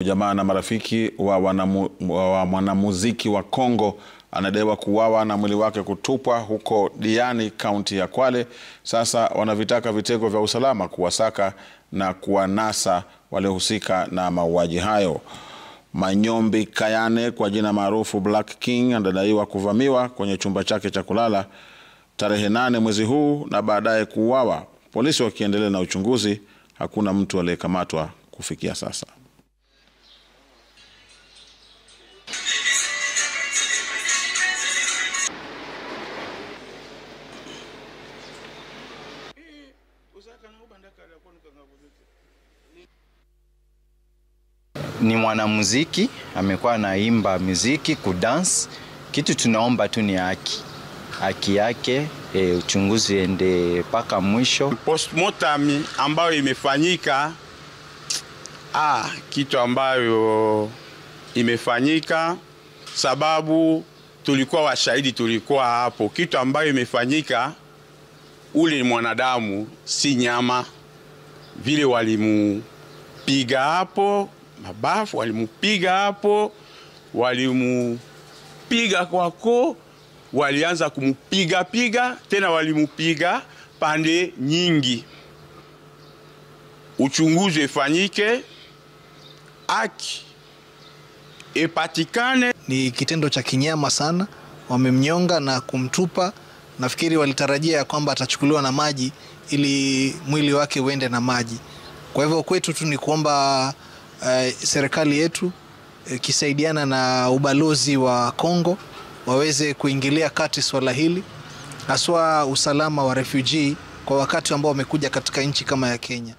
Jamaa na marafiki wa mwanamuziki wa Kongo anadaiwa kuuawa na mwili wake kutupwa huko Diani, kaunti ya Kwale. Sasa wanavitaka vitengo vya usalama kuwasaka na kuwanasa waliohusika na mauaji hayo. Manyombi Kayane, kwa jina maarufu Black King, anadaiwa kuvamiwa kwenye chumba chake cha kulala tarehe 8 mwezi huu na baadaye kuuawa. Polisi wakiendelea na uchunguzi, hakuna mtu aliyekamatwa kufikia sasa. Ni mwanamuziki, amekuwa anaimba muziki, kudance. Kitu tunaomba tu ni haki yake, uchunguzi ende mpaka mwisho. Postmortem ambayo imefanyika, kitu ambayo imefanyika sababu tulikuwa washahidi, tulikuwa hapo. Kitu ambayo imefanyika, ule ni mwanadamu, si nyama. Vile walimupiga hapo mabafu, walimupiga hapo, walimupiga kwako, walianza kumupiga tena, walimupiga pande nyingi. Uchunguzi ufanyike, haki ipatikane. Ni kitendo cha kinyama sana, wamemnyonga na kumtupa. Nafikiri walitarajia kwamba atachukuliwa na maji ili mwili wake uende na maji. Kwa hivyo kwetu tu ni kuomba serikali yetu kisaidiana na ubalozi wa Kongo waweze kuingilia kati swala hili, haswa usalama wa refugee kwa wakati ambao wamekuja katika nchi kama ya Kenya.